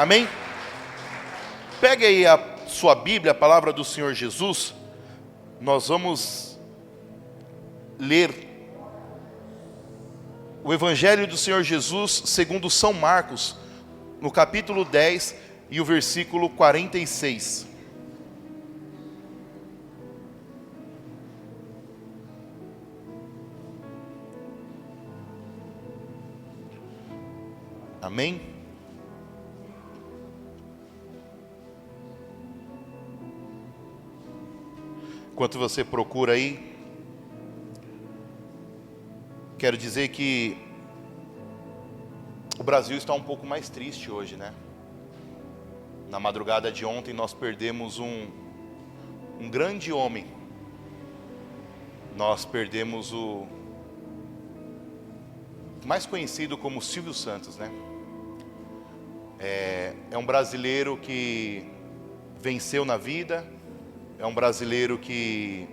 Amém? Pegue aí a sua Bíblia, a palavra do Senhor Jesus. Nós vamos ler o Evangelho do Senhor Jesus segundo São Marcos, no capítulo 10 e o versículo 46. Amém? Enquanto você procura aí, quero dizer que o Brasil está um pouco mais triste hoje, né? Na madrugada de ontem nós perdemos um grande homem. Nós perdemos o mais conhecido como Silvio Santos, né? É um brasileiro que venceu na vida, é um brasileiro que,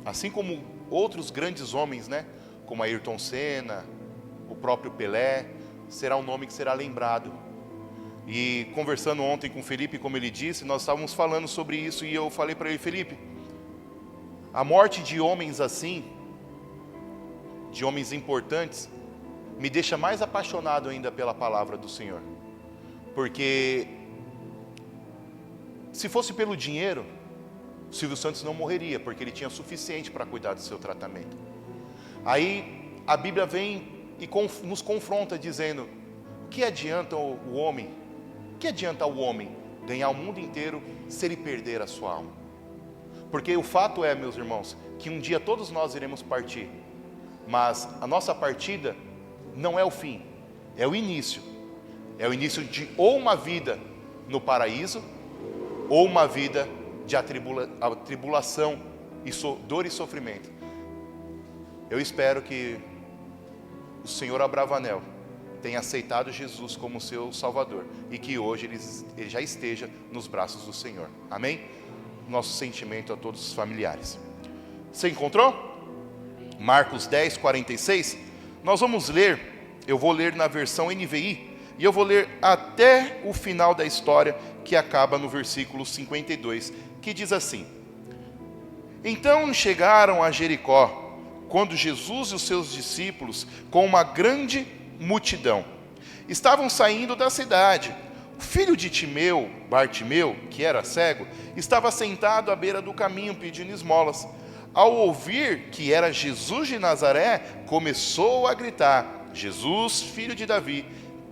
assim como outros grandes homens, né? Como Ayrton Senna, o próprio Pelé, será um nome que será lembrado. E conversando ontem com o Felipe, como ele disse, nós estávamos falando sobre isso e eu falei para ele: Felipe, a morte de homens assim, de homens importantes, me deixa mais apaixonado ainda pela palavra do Senhor. Porque se fosse pelo dinheiro, Silvio Santos não morreria, porque ele tinha suficiente para cuidar do seu tratamento. Aí a Bíblia vem e nos confronta dizendo: o que adianta o homem? O que adianta o homem ganhar o mundo inteiro se ele perder a sua alma? Porque o fato é, meus irmãos, que um dia todos nós iremos partir, mas a nossa partida não é o fim, é o início. É o início de ou uma vida no paraíso, ou uma vida de atribulação, dor e sofrimento. Eu espero que o Senhor Abravanel tenha aceitado Jesus como seu Salvador e que hoje ele já esteja nos braços do Senhor. Amém? Nosso sentimento a todos os familiares. Você encontrou? Marcos 10, 46. Nós vamos ler, eu vou ler na versão NVI, e eu vou ler até o final da história, que acaba no versículo 52, que diz assim: Então chegaram a Jericó, quando Jesus e os seus discípulos, com uma grande multidão, estavam saindo da cidade. O filho de Timeu, Bartimeu, que era cego, estava sentado à beira do caminho pedindo esmolas. Ao ouvir que era Jesus de Nazaré, começou a gritar: Jesus, filho de Davi,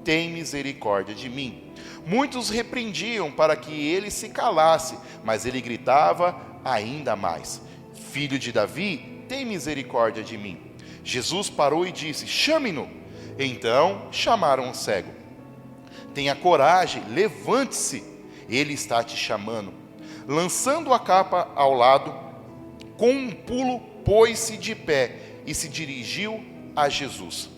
tem misericórdia de mim. Muitos repreendiam para que ele se calasse, mas ele gritava ainda mais: Filho de Davi, tem misericórdia de mim. Jesus parou e disse: Chame-no. Então chamaram o cego. Tenha coragem, levante-se, ele está te chamando. Lançando a capa ao lado, com um pulo pôs-se de pé e se dirigiu a Jesus.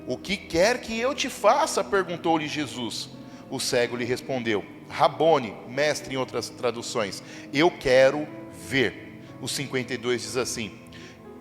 O que quer que eu te faça? Perguntou-lhe Jesus. O cego lhe respondeu: Rabone, mestre em outras traduções, eu quero ver. O 52 diz assim: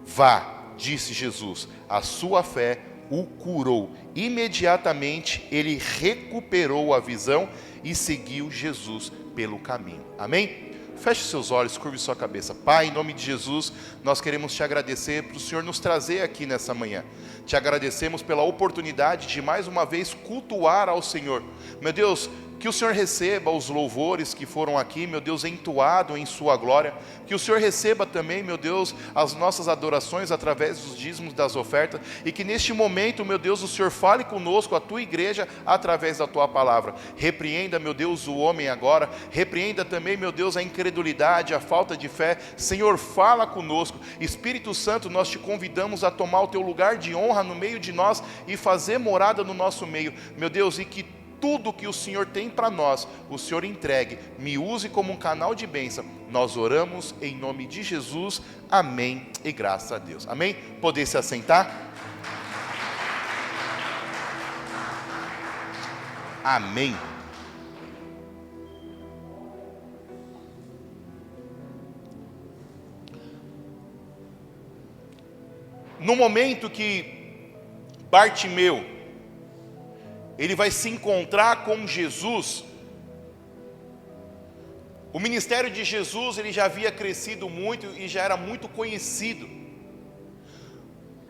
Vá, disse Jesus, a sua fé o curou. Imediatamente ele recuperou a visão e seguiu Jesus pelo caminho. Amém? Feche seus olhos, curve sua cabeça. Pai, em nome de Jesus, nós queremos te agradecer por o Senhor nos trazer aqui nessa manhã. Te agradecemos pela oportunidade de mais uma vez cultuar ao Senhor. Meu Deus, que o Senhor receba os louvores que foram aqui, meu Deus, entoado em sua glória. Que o Senhor receba também, meu Deus, as nossas adorações através dos dízimos, das ofertas. E que neste momento, meu Deus, o Senhor fale conosco, a tua igreja, através da tua palavra. Repreenda, meu Deus, o homem agora. Repreenda também, meu Deus, a incredulidade, a falta de fé. Senhor, fala conosco. Espírito Santo, nós te convidamos a tomar o teu lugar de honra no meio de nós e fazer morada no nosso meio. Meu Deus, e que tudo que o Senhor tem para nós, o Senhor entregue, me use como um canal de bênção. Nós oramos em nome de Jesus, amém e graças a Deus. Amém? Poder se assentar? Amém. No momento que Bartimeu, ele vai se encontrar com Jesus. O ministério de Jesus, ele já havia crescido muito e já era muito conhecido.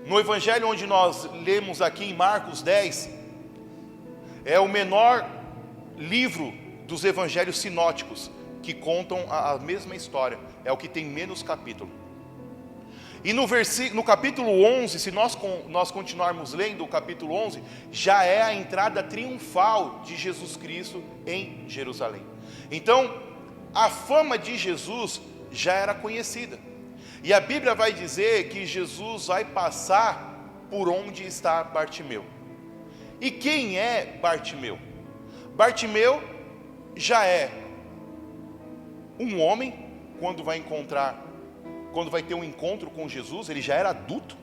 No evangelho onde nós lemos aqui em Marcos 10, é o menor livro dos evangelhos sinóticos, que contam a mesma história, é o que tem menos capítulo. E no capítulo 11, se nós continuarmos lendo o capítulo 11, já é a entrada triunfal de Jesus Cristo em Jerusalém. Então, a fama de Jesus já era conhecida. E a Bíblia vai dizer que Jesus vai passar por onde está Bartimeu. E quem é Bartimeu? Bartimeu já é um homem, quando vai ter um encontro com Jesus, ele já era adulto.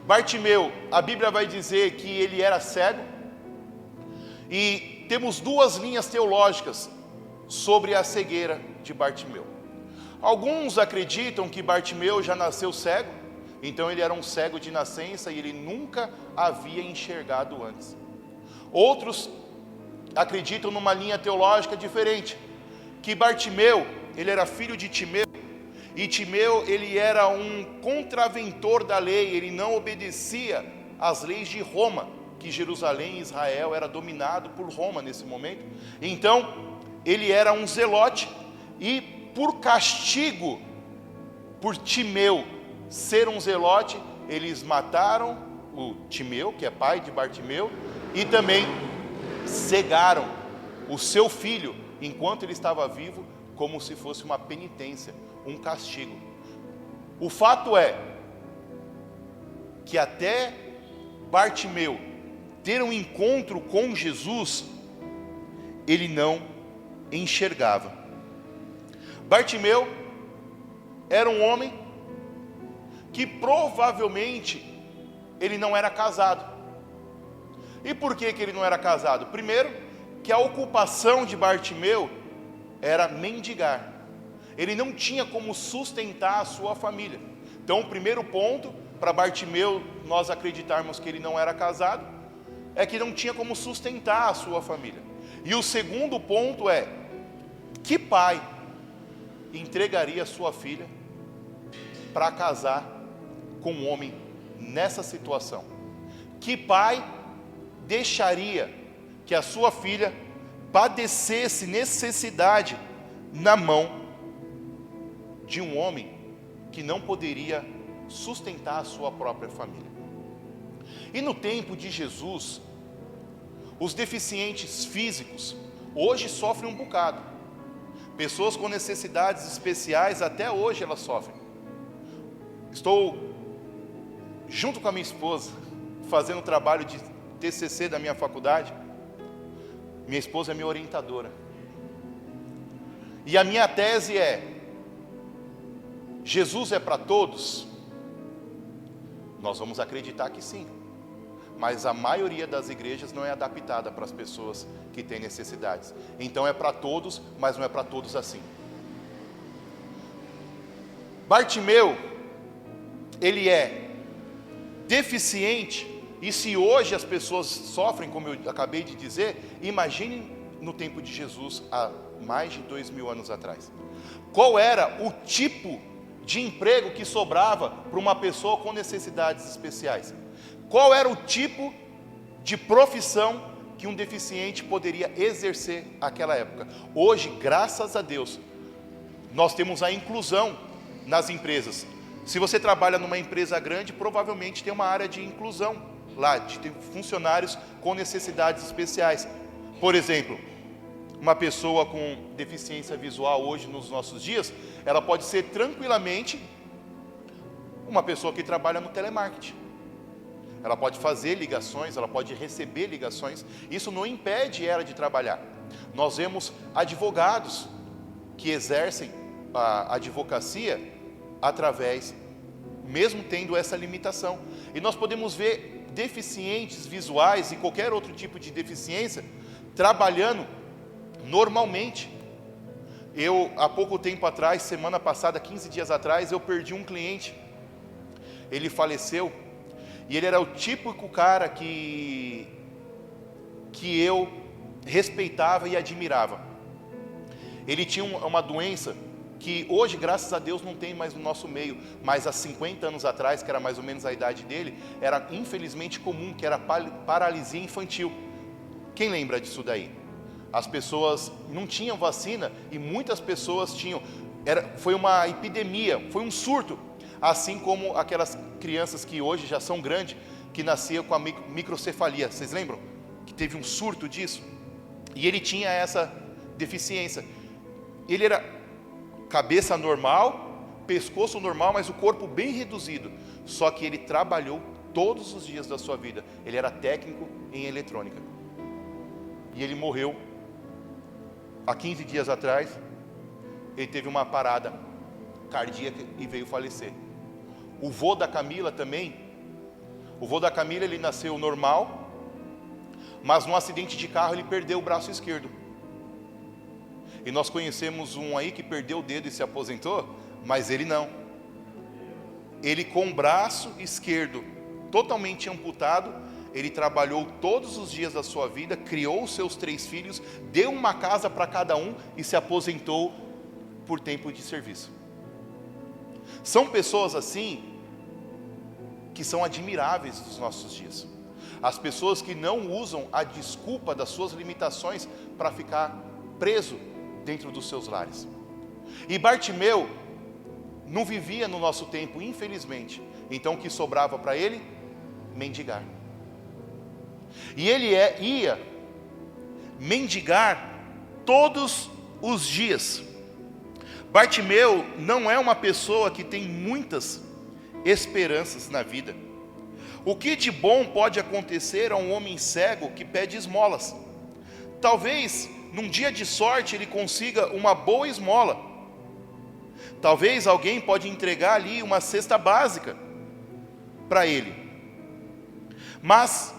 Bartimeu, a Bíblia vai dizer que ele era cego. E temos duas linhas teológicas sobre a cegueira de Bartimeu. Alguns acreditam que Bartimeu já nasceu cego, então ele era um cego de nascença e ele nunca havia enxergado antes. Outros acreditam numa linha teológica diferente, que Bartimeu, ele era filho de Timeu, e Timeu, ele era um contraventor da lei, ele não obedecia às leis de Roma, que Jerusalém, Israel, era dominado por Roma nesse momento. Então, ele era um zelote, e por castigo, por Timeu ser um zelote, eles mataram o Timeu, que é pai de Bartimeu, e também cegaram o seu filho, enquanto ele estava vivo, como se fosse uma penitência, um castigo. O fato é que até Bartimeu ter um encontro com Jesus, ele não enxergava. Bartimeu era um homem que provavelmente ele não era casado. E por que ele não era casado? Primeiro, que a ocupação de Bartimeu era mendigar. Ele não tinha como sustentar a sua família. Então, o primeiro ponto para Bartimeu nós acreditarmos que ele não era casado é que não tinha como sustentar a sua família. E o segundo ponto é: que pai entregaria sua filha para casar com um homem nessa situação? Que pai deixaria que a sua filha padecesse necessidade na mão de um homem que não poderia sustentar a sua própria família? E no tempo de Jesus, os deficientes físicos hoje sofrem um bocado. Pessoas com necessidades especiais, até hoje elas sofrem. Estou junto com a minha esposa fazendo o trabalho de TCC da minha faculdade. Minha esposa é minha orientadora. E a minha tese é: Jesus é para todos? Nós vamos acreditar que sim. Mas a maioria das igrejas não é adaptada para as pessoas que têm necessidades. Então é para todos, mas não é para todos assim. Bartimeu, ele é deficiente, e se hoje as pessoas sofrem, como eu acabei de dizer, imagine no tempo de Jesus, há mais de 2000 anos atrás. Qual era o tipo de emprego que sobrava para uma pessoa com necessidades especiais? Qual era o tipo de profissão que um deficiente poderia exercer naquela época? Hoje, graças a Deus, nós temos a inclusão nas empresas. Se você trabalha numa empresa grande, provavelmente tem uma área de inclusão lá, de ter funcionários com necessidades especiais. Por exemplo, uma pessoa com deficiência visual hoje, nos nossos dias, ela pode ser tranquilamente uma pessoa que trabalha no telemarketing. Ela pode fazer ligações, ela pode receber ligações. Isso não impede ela de trabalhar. Nós vemos advogados que exercem a advocacia através, mesmo tendo essa limitação. E nós podemos ver deficientes visuais e qualquer outro tipo de deficiência trabalhando normalmente. Eu, há pouco tempo atrás, semana passada, 15 dias atrás, eu perdi um cliente. Ele faleceu. E ele era o típico cara que que eu respeitava e admirava. Ele tinha uma doença que hoje, graças a Deus, não tem mais no nosso meio, mas há 50 anos atrás, que era mais ou menos a idade dele, era infelizmente comum, que era paralisia infantil. Quem lembra disso daí? As pessoas não tinham vacina e muitas pessoas tinham. Foi uma epidemia, foi um surto, assim como aquelas crianças que hoje já são grandes, que nasciam com a microcefalia. Vocês lembram? Que teve um surto disso? E ele tinha essa deficiência. Ele era cabeça normal, pescoço normal, mas o corpo bem reduzido. Só que ele trabalhou todos os dias da sua vida. Ele era técnico em eletrônica. E ele morreu há 15 dias atrás. Ele teve uma parada cardíaca e veio falecer. O vô da Camila também. O vô da Camila, ele nasceu normal, mas num acidente de carro ele perdeu o braço esquerdo. E nós conhecemos um aí que perdeu o dedo e se aposentou, mas ele não. Ele com o braço esquerdo totalmente amputado, ele trabalhou todos os dias da sua vida, criou os seus 3 filhos, deu uma casa para cada um e se aposentou por tempo de serviço. São pessoas assim que são admiráveis nos nossos dias. As pessoas que não usam a desculpa das suas limitações para ficar preso dentro dos seus lares. E Bartimeu não vivia no nosso tempo, infelizmente. Então o que sobrava para ele? Mendigar. E ele ia mendigar todos os dias. Bartimeu não é uma pessoa que tem muitas esperanças na vida. O que de bom pode acontecer a um homem cego que pede esmolas? Talvez num dia de sorte ele consiga uma boa esmola. Talvez alguém pode entregar ali uma cesta básica para ele. Mas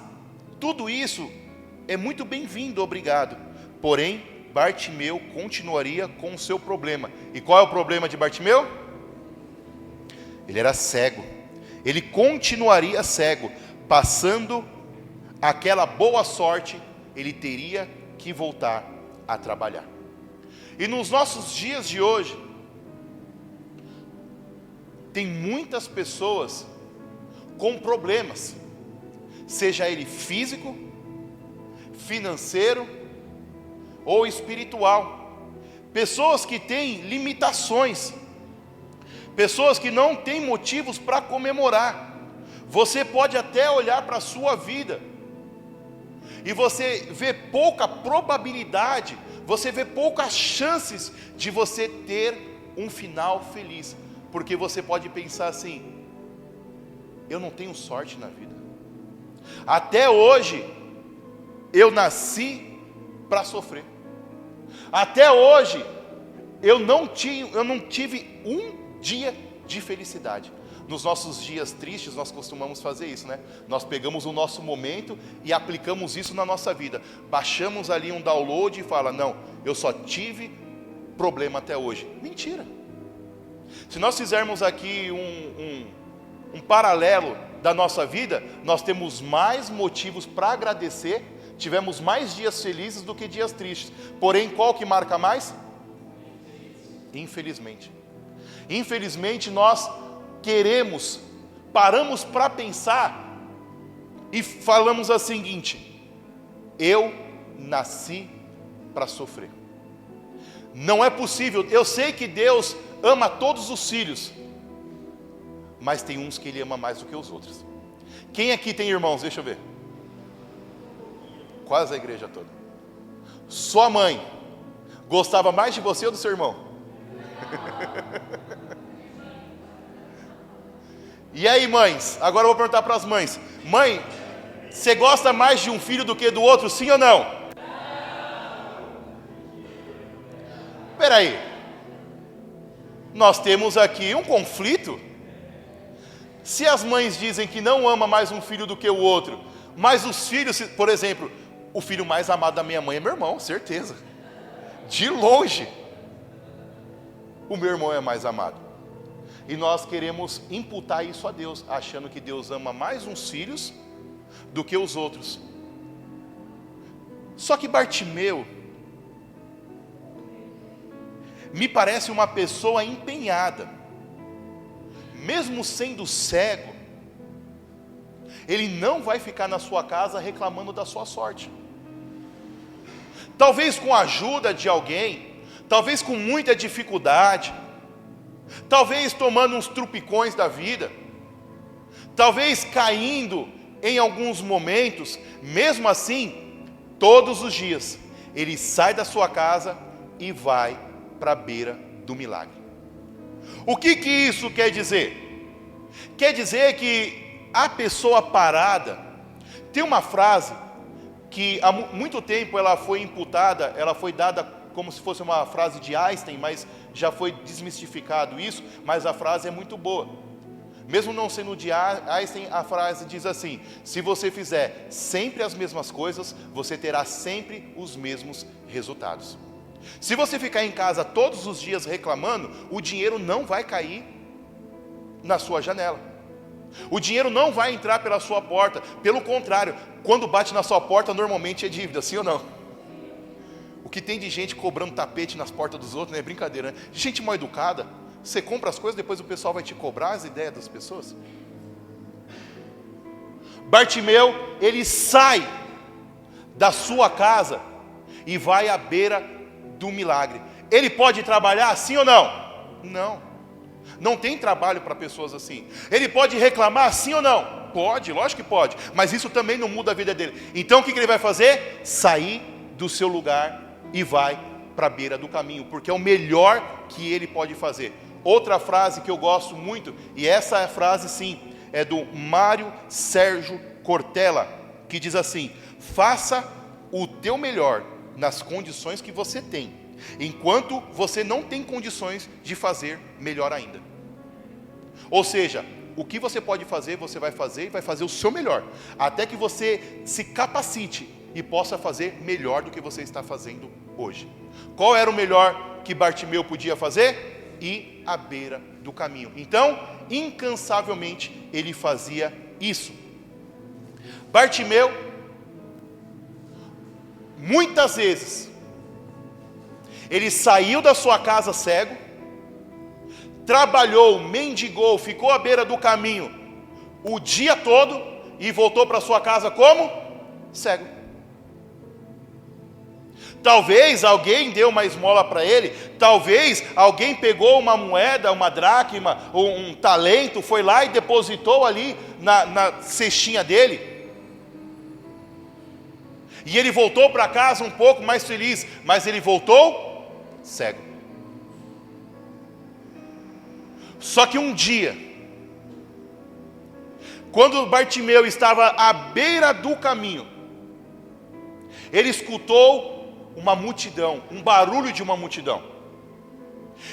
tudo isso é muito bem-vindo, obrigado. Porém, Bartimeu continuaria com o seu problema. E qual é o problema de Bartimeu? Ele era cego. Ele continuaria cego. Passando aquela boa sorte, ele teria que voltar a trabalhar. E nos nossos dias de hoje, tem muitas pessoas com problemas, seja ele físico, financeiro ou espiritual. Pessoas que têm limitações, pessoas que não têm motivos para comemorar. Você pode até olhar para a sua vida e você vê pouca probabilidade, você vê poucas chances de você ter um final feliz, porque você pode pensar assim: eu não tenho sorte na vida. Até hoje eu nasci para sofrer. Até hoje eu não tive um dia de felicidade. Nos nossos dias tristes nós costumamos fazer isso, né? Nós pegamos o nosso momento e aplicamos isso na nossa vida. Baixamos ali um download e fala: não, eu só tive problema até hoje. Mentira. Se nós fizermos aqui um paralelo da nossa vida, nós temos mais motivos para agradecer, tivemos mais dias felizes do que dias tristes. Porém, qual que marca mais? Infelizmente. Infelizmente nós paramos para pensar e falamos o seguinte: eu nasci para sofrer. Não é possível. Eu sei que Deus ama todos os filhos, mas tem uns que Ele ama mais do que os outros. Quem aqui tem irmãos? Deixa eu ver. Quase a igreja toda. Sua mãe gostava mais de você ou do seu irmão? E aí, mães? Agora eu vou perguntar para as mães: mãe, você gosta mais de um filho do que do outro, sim ou não? Espera aí. Nós temos aqui um conflito. Se as mães dizem que não ama mais um filho do que o outro, mas os filhos, por exemplo, o filho mais amado da minha mãe é meu irmão, certeza. De longe, o meu irmão é mais amado. E nós queremos imputar isso a Deus, achando que Deus ama mais uns filhos do que os outros. Só que Bartimeu me parece uma pessoa empenhada, mesmo sendo cego, ele não vai ficar na sua casa reclamando da sua sorte. Talvez com a ajuda de alguém, talvez com muita dificuldade, talvez tomando uns trupicões da vida, talvez caindo em alguns momentos, mesmo assim, todos os dias, ele sai da sua casa e vai para a beira do milagre. O que isso quer dizer? Quer dizer que a pessoa parada, tem uma frase que há muito tempo ela foi imputada, ela foi dada como se fosse uma frase de Einstein, mas já foi desmistificado isso, mas a frase é muito boa. Mesmo não sendo de Einstein, a frase diz assim: se você fizer sempre as mesmas coisas, você terá sempre os mesmos resultados. Se você ficar em casa todos os dias reclamando, o dinheiro não vai cair na sua janela. O dinheiro não vai entrar pela sua porta. Pelo contrário, quando bate na sua porta, normalmente é dívida, sim ou não? O que tem de gente cobrando tapete nas portas dos outros, não é brincadeira, né? Gente mal educada. Você compra as coisas, depois o pessoal vai te cobrar as ideias das pessoas. Bartimeu, ele sai da sua casa e vai à beira do milagre. Ele pode trabalhar sim ou não? Não. Não tem trabalho para pessoas assim. Ele pode reclamar sim ou não? Pode, lógico que pode. Mas isso também não muda a vida dele. Então o que ele vai fazer? Sair do seu lugar e vai para a beira do caminho, porque é o melhor que ele pode fazer. Outra frase que eu gosto muito, e essa frase sim, é do Mário Sérgio Cortella, que diz assim: faça o teu melhor nas condições que você tem, enquanto você não tem condições de fazer melhor ainda. Ou seja, o que você pode fazer, você vai fazer e vai fazer o seu melhor, até que você se capacite e possa fazer melhor do que você está fazendo hoje. Qual era o melhor que Bartimeu podia fazer? Ir à beira do caminho. Então, incansavelmente, ele fazia isso. Bartimeu, muitas vezes, ele saiu da sua casa cego, trabalhou, mendigou, ficou à beira do caminho o dia todo e voltou para sua casa como? Cego. Talvez alguém deu uma esmola para ele, talvez alguém pegou uma moeda, uma dracma, ou um talento, foi lá e depositou ali na cestinha dele. E ele voltou para casa um pouco mais feliz, mas ele voltou cego. Só que um dia, quando Bartimeu estava à beira do caminho, ele escutou uma multidão, um barulho de uma multidão.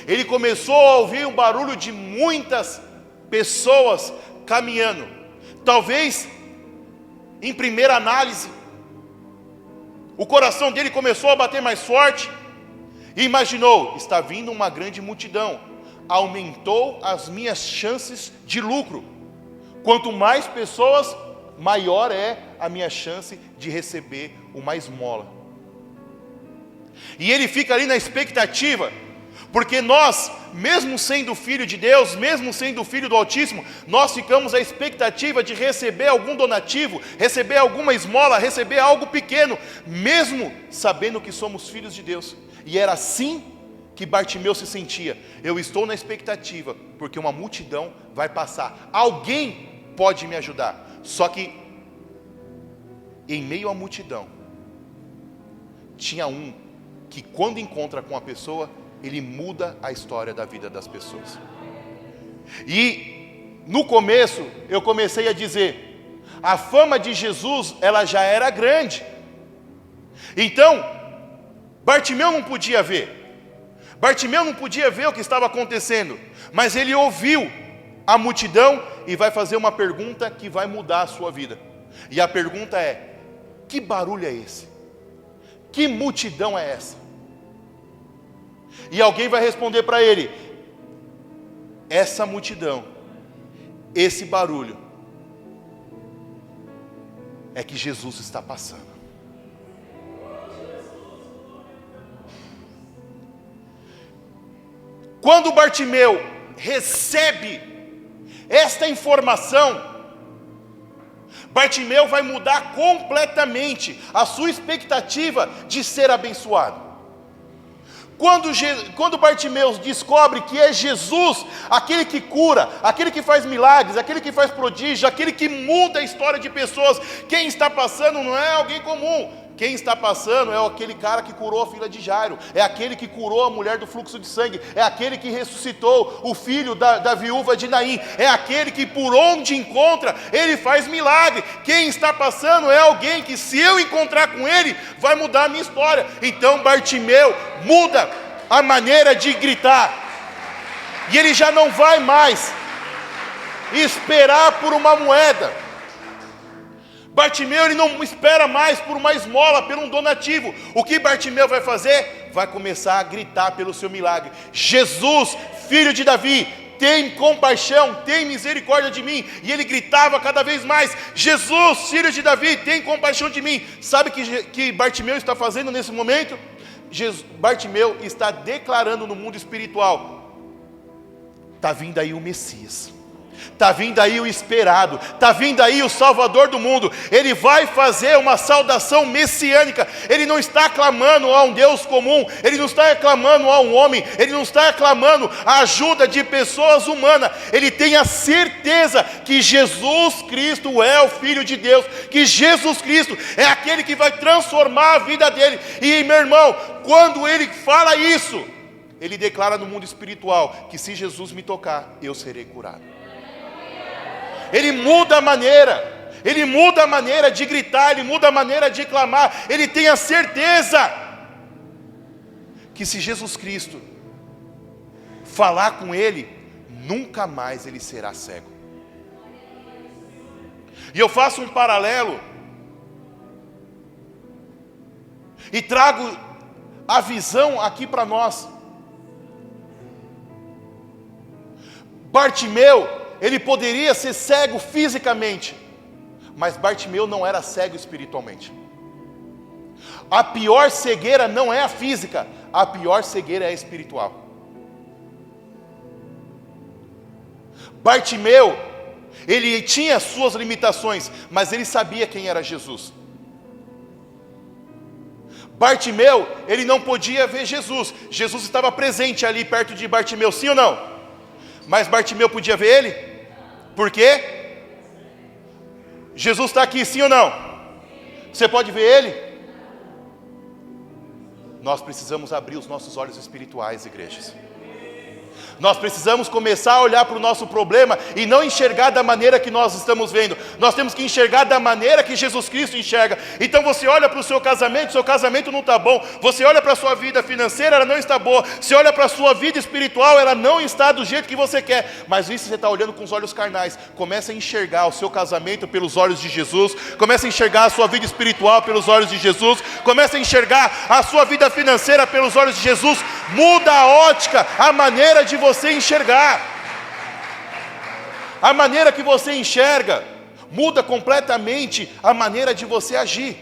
Ele começou a ouvir um barulho de muitas pessoas caminhando. Talvez, em primeira análise, o coração dele começou a bater mais forte e imaginou: está vindo uma grande multidão, aumentou as minhas chances de lucro. Quanto mais pessoas, maior é a minha chance de receber uma esmola. E ele fica ali na expectativa, porque nós, mesmo sendo filho de Deus, mesmo sendo filho do Altíssimo, nós ficamos à expectativa de receber algum donativo, receber alguma esmola, receber algo pequeno, mesmo sabendo que somos filhos de Deus. E era assim que Bartimeu se sentia: eu estou na expectativa, porque uma multidão vai passar, alguém pode me ajudar. Só que, em meio à multidão, tinha um que quando encontra com a pessoa, ele muda a história da vida das pessoas. E no começo, eu comecei a dizer, a fama de Jesus, ela já era grande. Então, Bartimeu não podia ver. Bartimeu não podia ver o que estava acontecendo, mas ele ouviu a multidão e vai fazer uma pergunta que vai mudar a sua vida. E a pergunta é: que barulho é esse? Que multidão é essa? E alguém vai responder para ele: essa multidão, esse barulho, é que Jesus está passando. Quando Bartimeu recebe esta informação, Bartimeu vai mudar completamente a sua expectativa de ser abençoado. Quando Bartimeu descobre que é Jesus, aquele que cura, aquele que faz milagres, aquele que faz prodígios, aquele que muda a história de pessoas, quem está passando não é alguém comum. Quem está passando é aquele cara que curou a filha de Jairo, é aquele que curou a mulher do fluxo de sangue, é aquele que ressuscitou o filho da viúva de Naim, é aquele que por onde encontra, ele faz milagre. Quem está passando é alguém que, se eu encontrar com ele, vai mudar a minha história. Então Bartimeu muda a maneira de gritar, e ele já não vai mais esperar por uma moeda. Bartimeu, ele não espera mais por uma esmola, por um donativo. O que Bartimeu vai fazer? Vai começar a gritar pelo seu milagre: Jesus, filho de Davi, tem compaixão, tem misericórdia de mim. E ele gritava cada vez mais: Jesus, filho de Davi, tem compaixão de mim. Sabe o que Bartimeu está fazendo nesse momento? Bartimeu está declarando no mundo espiritual: está vindo aí o Messias, está vindo aí o esperado, está vindo aí o Salvador do mundo. Ele vai fazer uma saudação messiânica. Ele não está clamando a um Deus comum, ele não está clamando a um homem, ele não está clamando a ajuda de pessoas humanas. Ele tem a certeza que Jesus Cristo é o Filho de Deus, que Jesus Cristo é aquele que vai transformar a vida dele. E meu irmão, quando ele fala isso, ele declara no mundo espiritual que se Jesus me tocar, eu serei curado. Ele muda a maneira de gritar, ele muda a maneira de clamar. Ele tem a certeza que se Jesus Cristo falar com ele, nunca mais ele será cego. E eu faço um paralelo e trago a visão aqui para nós. Bartimeu, ele poderia ser cego fisicamente, mas Bartimeu não era cego espiritualmente. A pior cegueira não é a física, a pior cegueira é a espiritual. Bartimeu, ele tinha suas limitações, mas ele sabia quem era Jesus. Bartimeu, ele não podia ver Jesus. Jesus estava presente ali perto de Bartimeu, sim ou não? Mas Bartimeu podia ver ele? Por quê? Jesus está aqui, sim ou não? Você pode ver ele? Nós precisamos abrir os nossos olhos espirituais, igrejas. Nós precisamos começar a olhar para o nosso problema e não enxergar da maneira que nós estamos vendo. Nós temos que enxergar da maneira que Jesus Cristo enxerga. Então você olha para o seu casamento não está bom. Você olha para a sua vida financeira, ela não está boa. Você olha para a sua vida espiritual, ela não está do jeito que você quer. Mas isso você está olhando com os olhos carnais. Comece a enxergar o seu casamento pelos olhos de Jesus. Comece a enxergar a sua vida espiritual pelos olhos de Jesus. Comece a enxergar a sua vida financeira pelos olhos de Jesus. Muda a ótica, a maneira de você enxergar. A maneira que você enxerga muda completamente a maneira de você agir.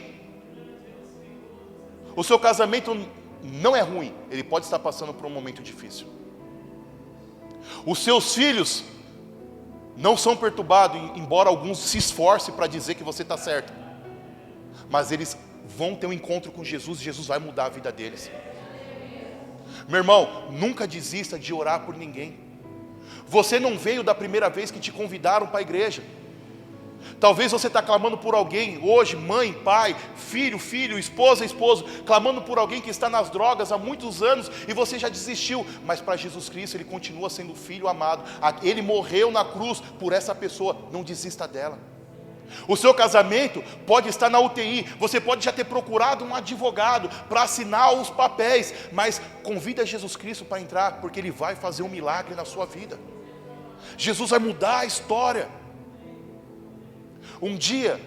O seu casamento não é ruim, ele pode estar passando por um momento difícil. Os seus filhos não são perturbados, embora alguns se esforcem para dizer que você está certo, mas eles vão ter um encontro com Jesus e Jesus vai mudar a vida deles. Meu irmão, nunca desista de orar por ninguém. Você não veio da primeira vez que te convidaram para a igreja. Talvez você está clamando por alguém hoje, mãe, pai, filho, esposa, esposo, clamando por alguém que está nas drogas há muitos anos e você já desistiu, mas para Jesus Cristo ele continua sendo filho amado. Ele morreu na cruz por essa pessoa, não desista dela. O seu casamento pode estar na UTI, você pode já ter procurado um advogado para assinar os papéis, mas convida Jesus Cristo para entrar, porque Ele vai fazer um milagre na sua vida. Jesus vai mudar a história. Um dia,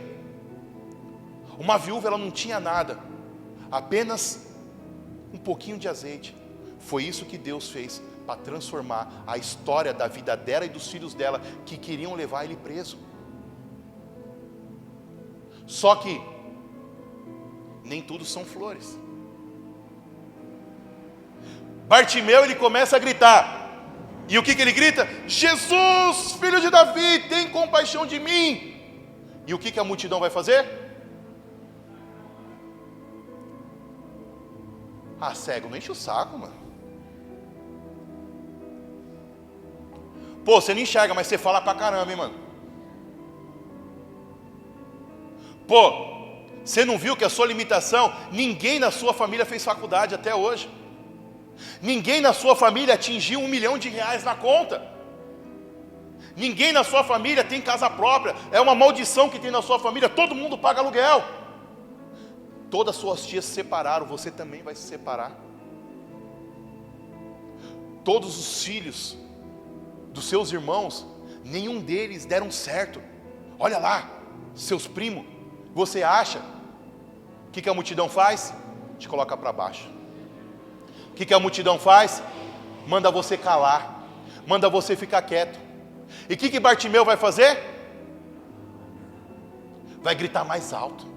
uma viúva, ela não tinha nada, apenas um pouquinho de azeite. Foi isso que Deus fez para transformar a história da vida dela e dos filhos dela, que queriam levar ele preso. Só que nem tudo são flores. Bartimeu, ele começa a gritar: E o que ele grita? Jesus, filho de Davi, tem compaixão de mim. E o que a multidão vai fazer? Ah, cego, não enche o saco, mano. Pô, você não enxerga, mas você fala pra caramba, hein, mano. Pô, você não viu que a sua limitação, ninguém na sua família fez faculdade até hoje. Ninguém na sua família atingiu R$1 milhão na conta. Ninguém na sua família tem casa própria. É uma maldição que tem na sua família. Todo mundo paga aluguel. Todas as suas tias se separaram, você também vai se separar. Todos os filhos dos seus irmãos, nenhum deles deram certo. Olha lá, seus primos. Você acha? O que a multidão faz? Te coloca para baixo. O que a multidão faz? Manda você calar. Manda você ficar quieto. E o que Bartimeu vai fazer? Vai gritar mais alto.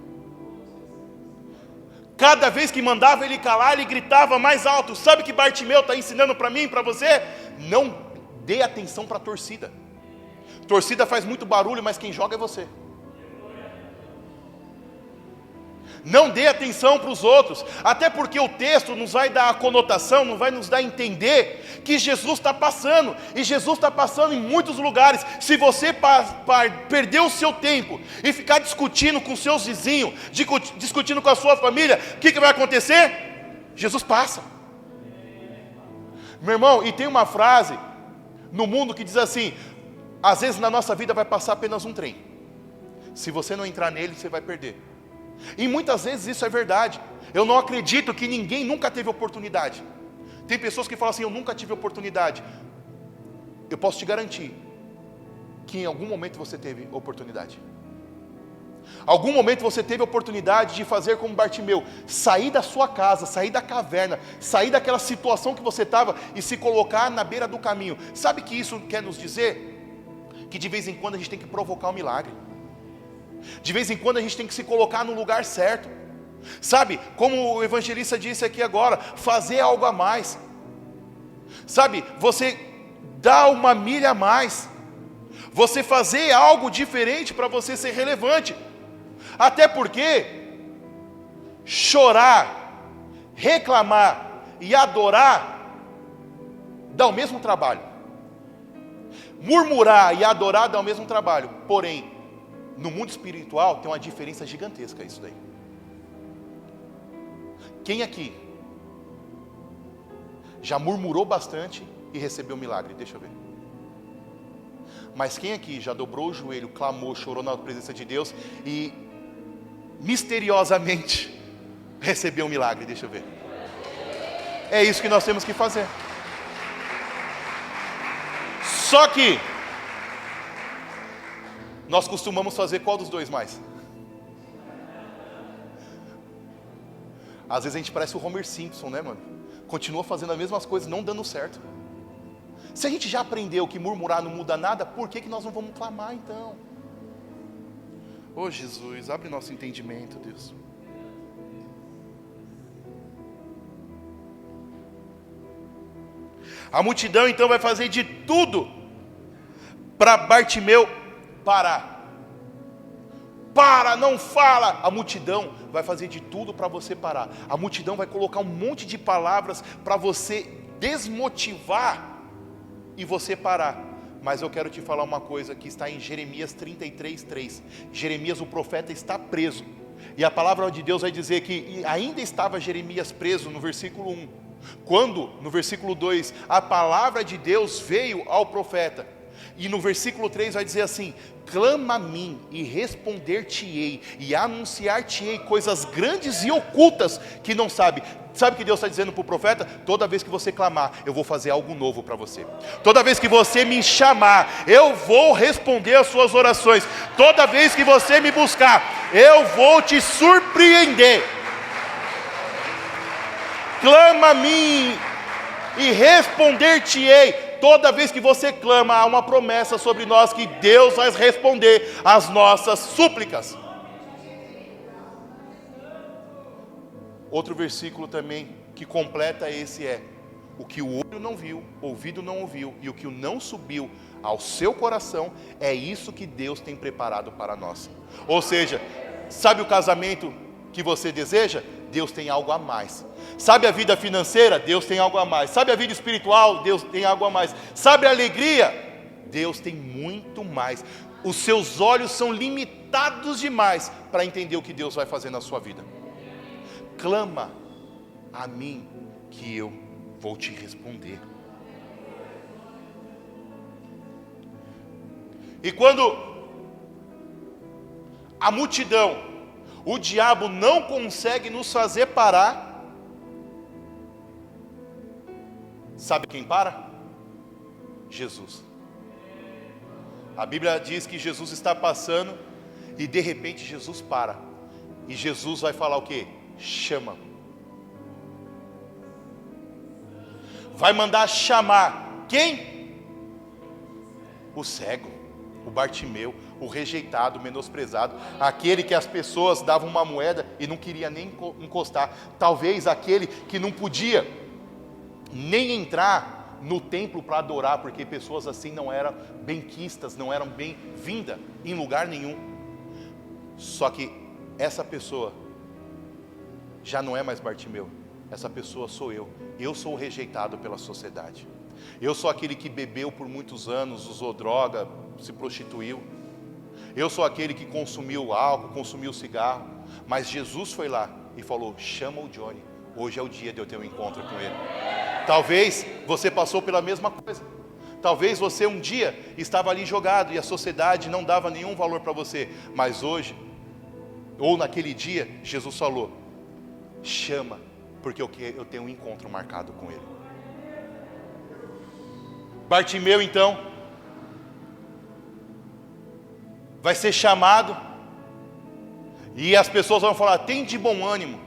Cada vez que mandava ele calar, ele gritava mais alto. Sabe o que Bartimeu está ensinando para mim e para você? Não dê atenção para a torcida. Torcida faz muito barulho, mas quem joga é você. Não dê atenção para os outros, até porque o texto nos vai dar a conotação, não vai nos dar a entender que Jesus está passando, e Jesus está passando em muitos lugares. Se você perder o seu tempo e ficar discutindo com seus vizinhos, discutindo com a sua família, o que vai acontecer? Jesus passa. Meu irmão, e tem uma frase no mundo que diz assim: às vezes na nossa vida vai passar apenas um trem, se você não entrar nele, você vai perder. E muitas vezes isso é verdade. Eu não acredito que ninguém nunca teve oportunidade. Tem pessoas que falam assim: eu nunca tive oportunidade. Eu posso te garantir que em algum momento você teve oportunidade. Algum momento você teve oportunidade de fazer como Bartimeu, sair da sua casa, sair da caverna, sair daquela situação que você estava e se colocar na beira do caminho. Sabe que isso quer nos dizer? Que de vez em quando a gente tem que provocar um milagre. De vez em quando a gente tem que se colocar no lugar certo. Sabe, como o evangelista disse aqui agora, fazer algo a mais. Sabe, você dá uma milha a mais. Você fazer algo diferente para você ser relevante. Até porque chorar, reclamar e adorar dá o mesmo trabalho. Murmurar e adorar dá o mesmo trabalho. Porém, no mundo espiritual tem uma diferença gigantesca isso daí. Quem aqui já murmurou bastante e recebeu um milagre? Deixa eu ver. Mas quem aqui já dobrou o joelho, clamou, chorou na presença de Deus e misteriosamente recebeu um milagre? Deixa eu ver. É isso que nós temos que fazer. Só que nós costumamos fazer qual dos dois mais? Às vezes a gente parece o Homer Simpson, né, mano? Continua fazendo as mesmas coisas, não dando certo. Se a gente já aprendeu que murmurar não muda nada, por que nós não vamos clamar então? Ô Jesus, abre nosso entendimento, Deus. A multidão então vai fazer de tudo para Bartimeu parar. Para, não fala. A multidão vai fazer de tudo para você parar. A multidão vai colocar um monte de palavras para você desmotivar e você parar. Mas eu quero te falar uma coisa que está em Jeremias 33:3. Jeremias, o profeta, está preso. E a palavra de Deus vai dizer que ainda estava Jeremias preso no versículo 1. Quando, no versículo 2, a palavra de Deus veio ao profeta. E no versículo 3 vai dizer assim: clama a mim e responder-te-ei e anunciar-te-ei coisas grandes e ocultas que não sabe. Sabe o que Deus está dizendo para o profeta? Toda vez que você clamar, eu vou fazer algo novo para você. Toda vez que você me chamar, eu vou responder as suas orações. Toda vez que você me buscar, eu vou te surpreender. Clama a mim e responder-te-ei. Toda vez que você clama, há uma promessa sobre nós que Deus vai responder às nossas súplicas. Outro versículo também que completa esse é: o que o olho não viu, ouvido não ouviu, e o que não subiu ao seu coração, é isso que Deus tem preparado para nós. Ou seja, sabe o casamento que você deseja? Deus tem algo a mais. Sabe a vida financeira? Deus tem algo a mais. Sabe a vida espiritual? Deus tem algo a mais. Sabe a alegria? Deus tem muito mais. Os seus olhos são limitados demais para entender o que Deus vai fazer na sua vida. Clama a mim que eu vou te responder. E quando a multidão, o diabo não consegue nos fazer parar, sabe quem para? Jesus. A Bíblia diz que Jesus está passando e de repente Jesus para. E Jesus vai falar o quê? Chama. Vai mandar chamar quem? O cego, o Bartimeu, o rejeitado, o menosprezado, aquele que as pessoas davam uma moeda e não queria nem encostar. Talvez aquele que não podia nem entrar no templo para adorar, porque pessoas assim não eram benquistas, não eram bem-vindas em lugar nenhum. Só que essa pessoa já não é mais Bartimeu, essa pessoa sou eu. Eu sou o rejeitado pela sociedade. Eu sou aquele que bebeu por muitos anos, usou droga, se prostituiu. Eu sou aquele que consumiu álcool, consumiu cigarro. Mas Jesus foi lá e falou, chama o Johnny, hoje é o dia de eu ter um encontro com ele. Talvez você passou pela mesma coisa. Talvez você um dia estava ali jogado e a sociedade não dava nenhum valor para você. Mas hoje, ou naquele dia, Jesus falou, chama, porque eu tenho um encontro marcado com ele. Bartimeu então vai ser chamado e as pessoas vão falar, tem de bom ânimo,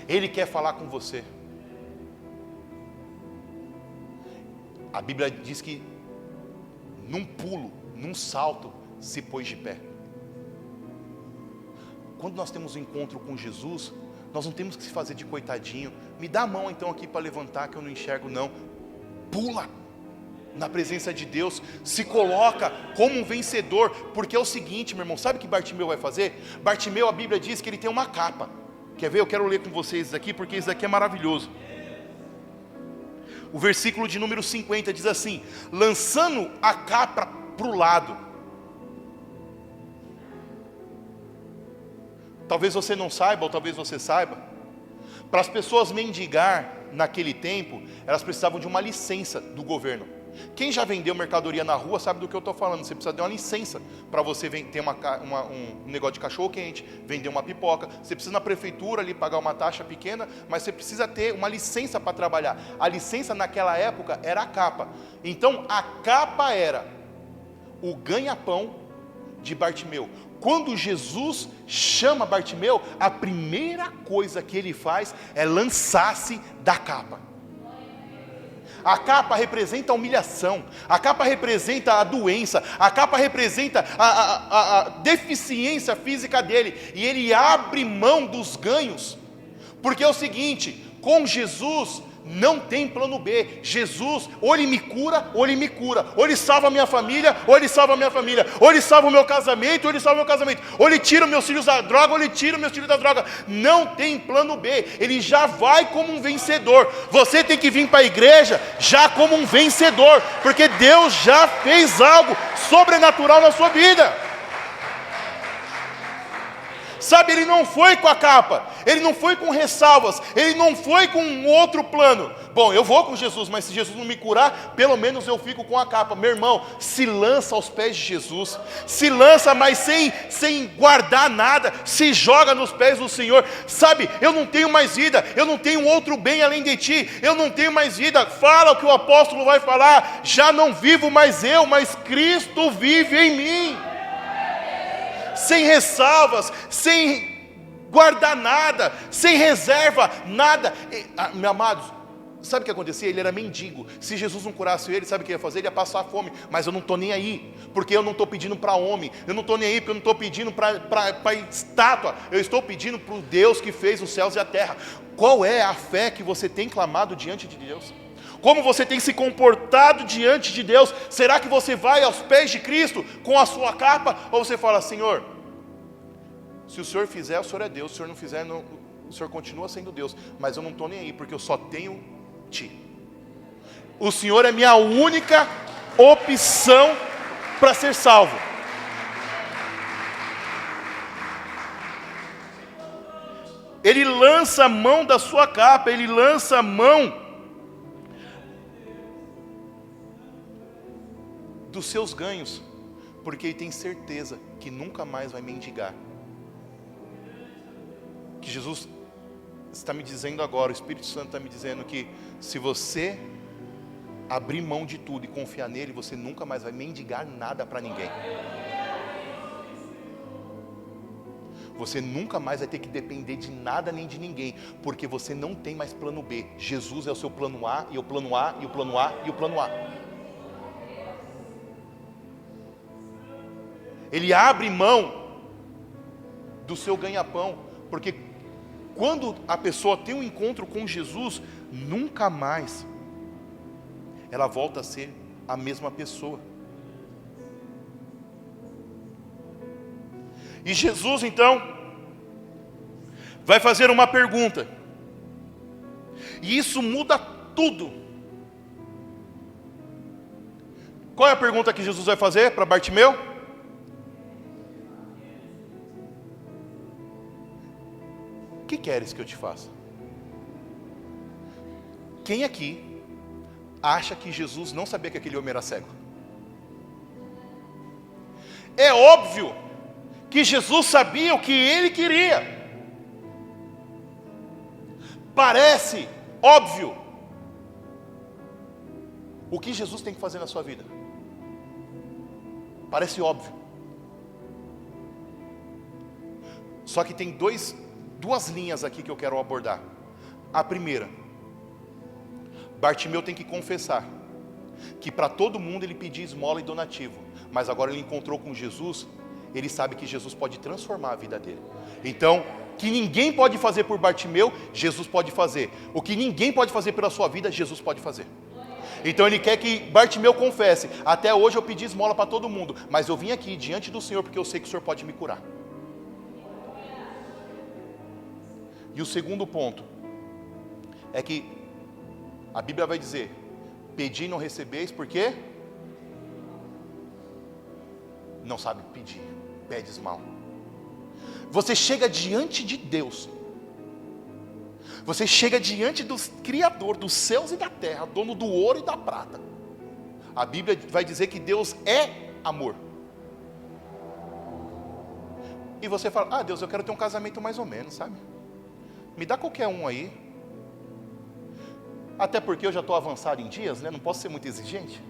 ele quer falar com você. A Bíblia diz que num pulo, num salto, se pôs de pé. Quando nós temos um encontro com Jesus, nós não temos que se fazer de coitadinho. Me dá a mão então aqui para levantar, que eu não enxergo não. Pula na presença de Deus, se coloca como um vencedor, porque é o seguinte, meu irmão, sabe o que Bartimeu vai fazer? Bartimeu, a Bíblia diz que ele tem uma capa. Quer ver? Eu quero ler com vocês isso aqui, porque isso aqui é maravilhoso. O versículo de número 50 diz assim, lançando a capa para o lado. Talvez você não saiba, ou talvez você saiba, para as pessoas mendigar naquele tempo, elas precisavam de uma licença do governo. Quem já vendeu mercadoria na rua sabe do que eu estou falando. Você precisa de uma licença para você ter um negócio de cachorro quente, vender uma pipoca. Você precisa na prefeitura ali pagar uma taxa pequena, mas você precisa ter uma licença para trabalhar. A licença naquela época era a capa. Então a capa era o ganha-pão de Bartimeu. Quando Jesus chama Bartimeu, a primeira coisa que ele faz é lançar-se da capa. A capa representa a humilhação, a capa representa a doença, a capa representa a deficiência física dele, e ele abre mão dos ganhos, porque é o seguinte, com Jesus não tem plano B. Jesus, ou ele me cura, ou ele me cura, ou ele salva a minha família, ou ele salva a minha família, ou ele salva o meu casamento, ou ele salva o meu casamento, ou ele tira meus filhos da droga, ou ele tira meus filhos da droga. Não tem plano B, ele já vai como um vencedor. Você tem que vir para a igreja já como um vencedor, porque Deus já fez algo sobrenatural na sua vida. Sabe, ele não foi com a capa, ele não foi com ressalvas, ele não foi com um outro plano. Bom, eu vou com Jesus, mas se Jesus não me curar, pelo menos eu fico com a capa. Meu irmão, se lança aos pés de Jesus, se lança, mas sem guardar nada, se joga nos pés do Senhor. Sabe, eu não tenho mais vida, eu não tenho outro bem além de ti, eu não tenho mais vida. Fala o que o apóstolo vai falar, já não vivo mais eu, mas Cristo vive em mim. Sem ressalvas, sem guardar nada, sem reserva, nada. Meus amados, sabe o que acontecia? Ele era mendigo. Se Jesus não curasse ele, sabe o que ia fazer? Ele ia passar fome. Mas eu não estou nem aí, porque eu não estou pedindo para homem. Eu não estou nem aí, porque eu não estou pedindo para estátua. Eu estou pedindo para o Deus que fez os céus e a terra. Qual é a fé que você tem clamado diante de Deus? Como você tem se comportado diante de Deus? Será que você vai aos pés de Cristo com a sua capa? Ou você fala, Senhor, se o Senhor fizer, o Senhor é Deus. Se o Senhor não fizer, não, o Senhor continua sendo Deus. Mas eu não estou nem aí, porque eu só tenho Ti. O Senhor é minha única opção para ser salvo. Ele lança a mão da sua capa, ele lança a mão dos seus ganhos, porque ele tem certeza que nunca mais vai mendigar. Que Jesus está me dizendo agora, o Espírito Santo está me dizendo que se você abrir mão de tudo e confiar nele, você nunca mais vai mendigar nada para ninguém. Você nunca mais vai ter que depender de nada nem de ninguém, porque você não tem mais plano B. Jesus é o seu plano A, e o plano A, e o plano A, e o plano A. Ele abre mão do seu ganha-pão, porque quando a pessoa tem um encontro com Jesus, nunca mais ela volta a ser a mesma pessoa. E Jesus então vai fazer uma pergunta, e isso muda tudo. Qual é a pergunta que Jesus vai fazer para Bartimeu? O que queres que eu te faça? Quem aqui acha que Jesus não sabia que aquele homem era cego? É óbvio que Jesus sabia o que ele queria. Parece óbvio. O que Jesus tem que fazer na sua vida? Parece óbvio. Só que tem duas linhas aqui que eu quero abordar. A primeira, Bartimeu tem que confessar que para todo mundo ele pedia esmola e donativo, mas agora ele encontrou com Jesus, ele sabe que Jesus pode transformar a vida dele. Então, o que ninguém pode fazer por Bartimeu, Jesus pode fazer. O que ninguém pode fazer pela sua vida, Jesus pode fazer. Então ele quer que Bartimeu confesse: até hoje eu pedi esmola para todo mundo, mas eu vim aqui diante do Senhor porque eu sei que o Senhor pode me curar. E o segundo ponto é que a Bíblia vai dizer: pedi e não recebeis, por quê? Não sabe pedir, pedes mal. Você chega diante de Deus, você chega diante do Criador dos céus e da terra, dono do ouro e da prata. A Bíblia vai dizer que Deus é amor. E você fala: ah, Deus, eu quero ter um casamento mais ou menos, sabe? Me dá qualquer um aí. Até porque eu já estou avançado em dias, né? Não posso ser muito exigente.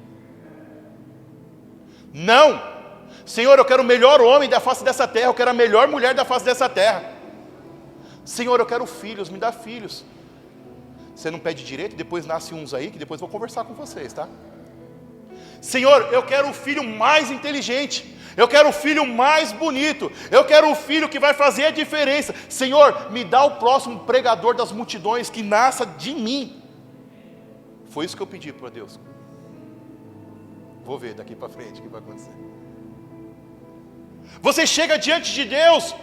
Não! Senhor, eu quero o melhor homem da face dessa terra, eu quero a melhor mulher da face dessa terra. Senhor, eu quero filhos, me dá filhos. Você não pede direito, depois nasce uns aí, que depois eu vou conversar com vocês, tá? Senhor, eu quero o filho mais inteligente, eu quero o filho mais bonito, eu quero o filho que vai fazer a diferença. Senhor, me dá o próximo pregador das multidões que nasça de mim. Foi isso que eu pedi para Deus. Vou ver daqui para frente o que vai acontecer. Você chega diante de Deus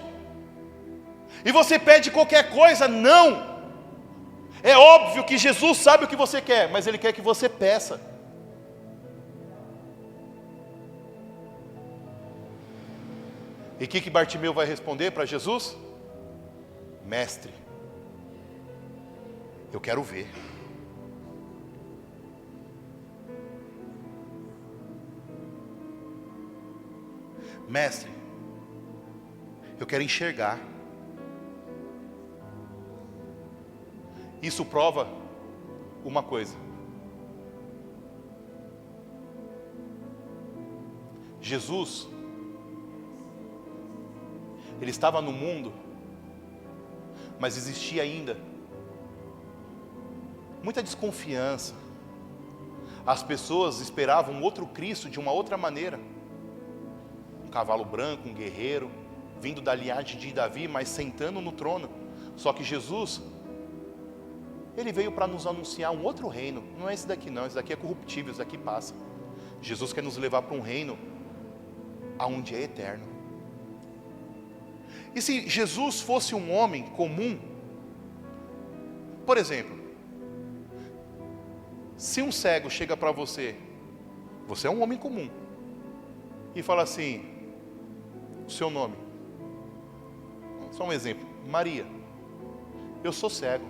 e você pede qualquer coisa? Não. É óbvio que Jesus sabe o que você quer, mas Ele quer que você peça. E o que Bartimeu vai responder para Jesus? Mestre, eu quero ver. Mestre, eu quero enxergar. Isso prova uma coisa: Jesus, Ele estava no mundo, mas existia ainda muita desconfiança. As pessoas esperavam um outro Cristo de uma outra maneira. Um cavalo branco, um guerreiro, vindo da linhagem de Davi, mas sentando no trono. Só que Jesus, Ele veio para nos anunciar um outro reino. Não é esse daqui não, esse daqui é corruptível, esse daqui passa. Jesus quer nos levar para um reino aonde é eterno. E se Jesus fosse um homem comum, por exemplo, se um cego chega para você, você é um homem comum, e fala assim, o seu nome, só um exemplo, Maria, eu sou cego.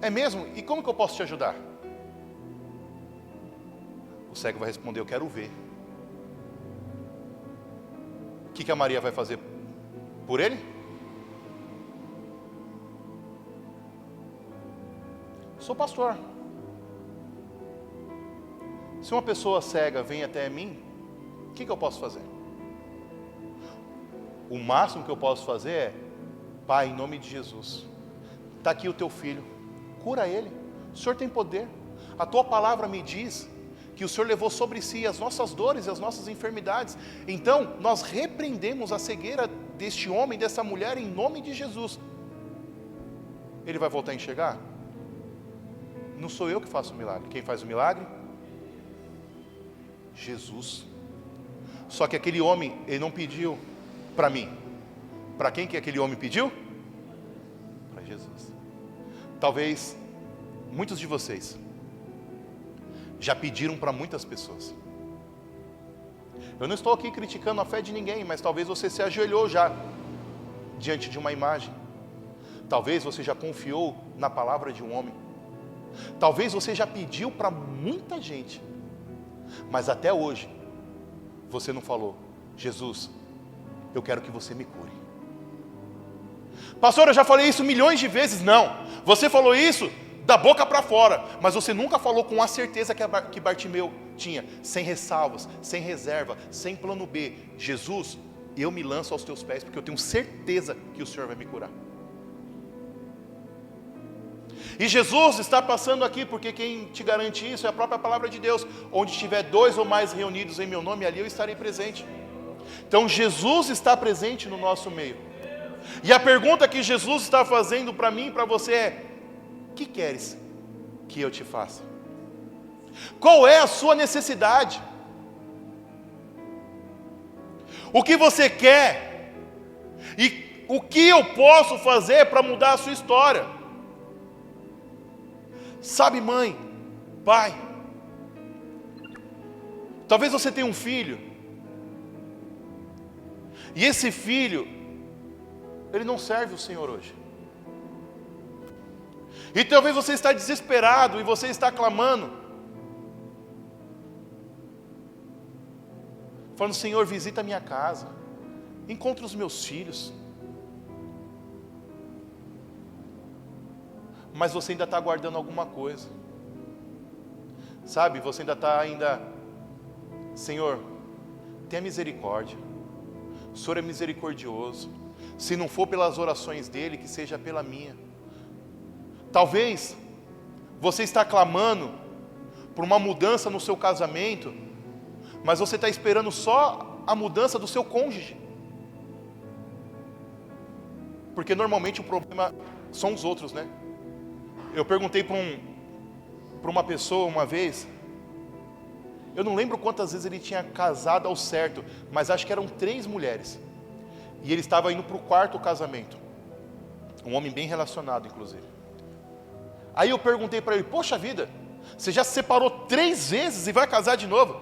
É mesmo? E como que eu posso te ajudar? O cego vai responder, eu quero ver. O que a Maria vai fazer por ele? Sou pastor. Se uma pessoa cega vem até mim, o que eu posso fazer? O máximo que eu posso fazer é, Pai, em nome de Jesus, está aqui o teu filho, cura ele, o Senhor tem poder, a tua palavra me diz que o Senhor levou sobre si as nossas dores e as nossas enfermidades, então nós repreendemos a cegueira deste homem, dessa mulher, em nome de Jesus. Ele vai voltar a enxergar? Não sou eu que faço o milagre, quem faz o milagre? Jesus. Só que aquele homem, ele não pediu para mim. Para quem que aquele homem pediu? Para Jesus. Talvez muitos de vocês já pediram para muitas pessoas. Eu não estou aqui criticando a fé de ninguém, mas talvez você se ajoelhou já diante de uma imagem. Talvez você já confiou na palavra de um homem. Talvez você já pediu para muita gente, mas até hoje você não falou, Jesus, eu quero que você me cure. Pastor, eu já falei isso milhões de vezes. Não, você falou isso da boca para fora, mas você nunca falou com a certeza que Bartimeu tinha, sem ressalvas, sem reserva, sem plano B. Jesus, eu me lanço aos teus pés, porque eu tenho certeza que o Senhor vai me curar. E Jesus está passando aqui, porque quem te garante isso é a própria palavra de Deus. Onde estiver 2 ou mais reunidos em meu nome, ali eu estarei presente. Então Jesus está presente no nosso meio. E a pergunta que Jesus está fazendo para mim e para você é: o que queres que eu te faça? Qual é a sua necessidade? O que você quer? E o que eu posso fazer para mudar a sua história? Sabe, mãe, pai, talvez você tenha um filho, e esse filho, ele não serve o Senhor hoje. E talvez você está desesperado, e você está clamando, falando, Senhor, visita a minha casa, encontra os meus filhos. Mas você ainda está aguardando alguma coisa. Sabe, você ainda está Senhor, tenha misericórdia. O Senhor é misericordioso. Se não for pelas orações dele, que seja pela minha. Talvez você está clamando por uma mudança no seu casamento, mas você está esperando só a mudança do seu cônjuge. Porque normalmente o problema são os outros, né? Eu perguntei para uma pessoa uma vez, eu não lembro quantas vezes ele tinha casado ao certo, mas acho que eram 3 mulheres. E ele estava indo para o 4º casamento. Um homem bem relacionado, inclusive. Aí eu perguntei para ele, poxa vida, você já se separou 3 vezes e vai casar de novo?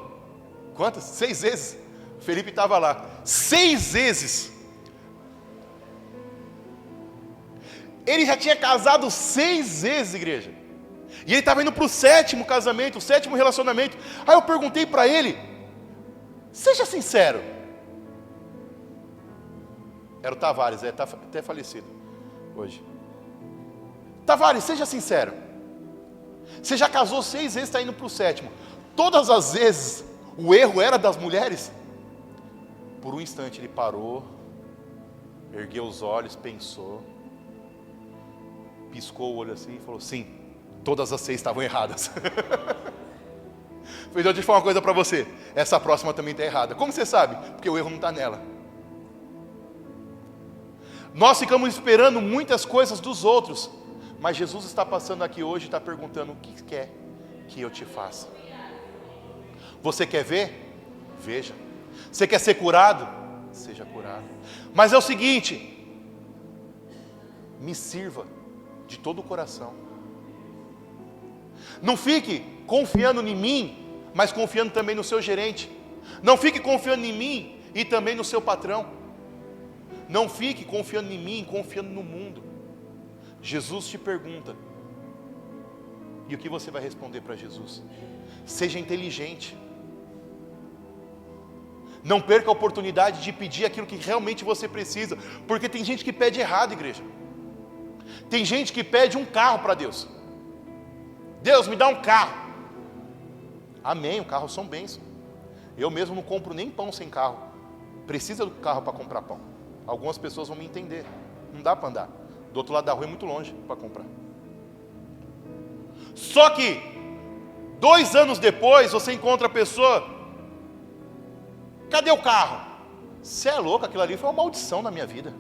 Quantas? 6 vezes. Felipe estava lá. 6 vezes. Ele já tinha casado 6 vezes, igreja. E ele estava indo para o 7º casamento, o 7º relacionamento. Aí eu perguntei para ele, seja sincero. Era o Tavares, está até falecido hoje. Tavares, seja sincero. Você já casou 6 vezes, está indo para o 7º. Todas as vezes, o erro era das mulheres? Por um instante ele parou, ergueu os olhos, pensou, piscou o olho assim e falou, sim, todas as 6 estavam erradas. Então, deixa eu falar uma coisa para você, essa próxima também está errada. Como você sabe? Porque o erro não está nela. Nós ficamos esperando muitas coisas dos outros, Mas Jesus está passando aqui hoje e está perguntando: o que quer que eu te faça? Você quer ver? Veja. Você quer ser curado? Seja curado. Mas é o seguinte: me sirva de todo o coração. Não fique confiando em mim, mas confiando também no seu gerente. Não fique confiando em mim e também no seu patrão. Não fique confiando em mim, confiando no mundo. Jesus te pergunta, e o que você vai responder para Jesus? Seja inteligente. Não perca a oportunidade de pedir aquilo que realmente você precisa, porque tem gente que pede errado, igreja. Tem gente que pede um carro para Deus. Deus, me dá um carro. Amém, o carro são bênçãos. Eu mesmo não compro nem pão sem carro. Precisa do carro para comprar pão. Algumas pessoas vão me entender. Não dá para andar. Do outro lado da rua é muito longe para comprar. Só que 2 anos depois você encontra a pessoa: cadê o carro? Você é louco, aquilo ali foi uma maldição na minha vida.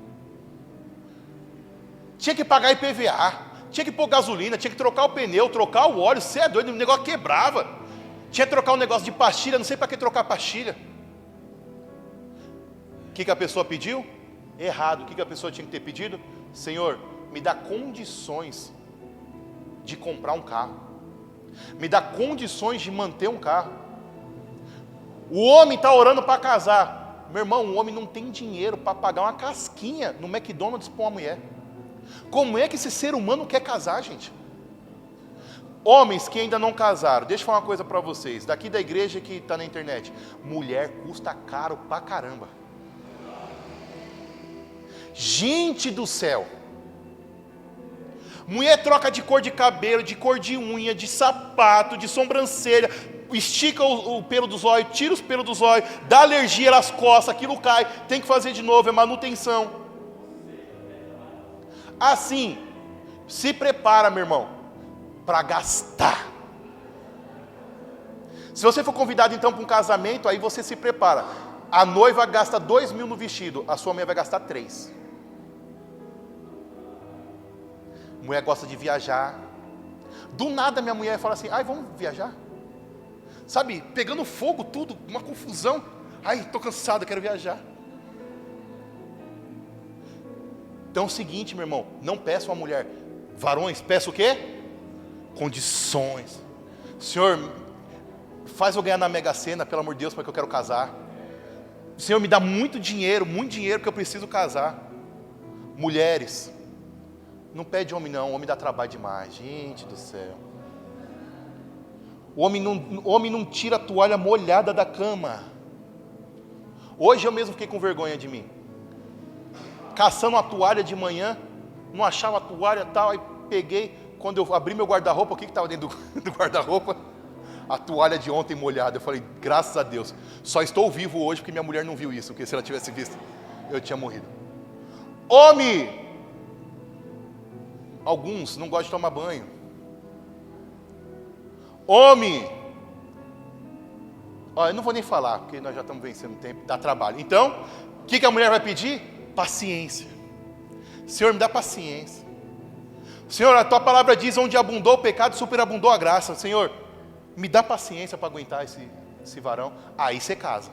Tinha que pagar IPVA, tinha que pôr gasolina, tinha que trocar o pneu, trocar o óleo. Você é doido, o negócio quebrava. Tinha que trocar um negócio de pastilha, não sei para que trocar pastilha. O que a pessoa pediu? Errado. O que a pessoa tinha que ter pedido? Senhor, me dá condições de comprar um carro. Me dá condições de manter um carro. O homem está orando para casar. Meu irmão, o homem não tem dinheiro para pagar uma casquinha no McDonald's para uma mulher. Como é que esse ser humano quer casar, gente? Homens que ainda não casaram, deixa eu falar uma coisa para vocês. Daqui da igreja que está na internet. Mulher custa caro pra caramba. Gente do céu. Mulher troca de cor de cabelo, de cor de unha, de sapato, de sobrancelha, estica o pelo dos olhos, tira os pelos dos olhos, dá alergia, elas coçam, aquilo cai, tem que fazer de novo, é manutenção. Assim, se prepara, meu irmão, para gastar. Se você for convidado então para um casamento, aí você se prepara. A noiva gasta 2.000 no vestido, a sua mulher vai gastar 3. Mulher gosta de viajar. Do nada minha mulher fala assim: ai, vamos viajar? Sabe, pegando fogo tudo, uma confusão. Ai, estou cansado, quero viajar. Então é o seguinte, meu irmão, não peça uma mulher. Varões, peça o quê? Condições. Senhor, faz eu ganhar na Mega Sena, pelo amor de Deus, porque eu quero casar. Senhor, me dá muito dinheiro, porque eu preciso casar. Mulheres, não pede homem não, homem dá trabalho demais, gente do céu. O homem não tira a toalha molhada da cama. Hoje eu mesmo fiquei com vergonha de mim. Caçando a toalha de manhã, não achava a toalha e tal, aí peguei, quando eu abri meu guarda-roupa, o que estava dentro do guarda-roupa? A toalha de ontem molhada. Eu falei, graças a Deus, só estou vivo hoje porque minha mulher não viu isso, porque se ela tivesse visto, eu tinha morrido. Homem! Alguns não gostam de tomar banho. Homem! Ó, eu não vou nem falar, porque nós já estamos vencendo o tempo, dá trabalho. Então, o que a mulher vai pedir? Paciência. Senhor, me dá paciência. Senhor, a tua palavra diz: onde abundou o pecado, superabundou a graça. Senhor, me dá paciência para aguentar esse varão. Aí você casa.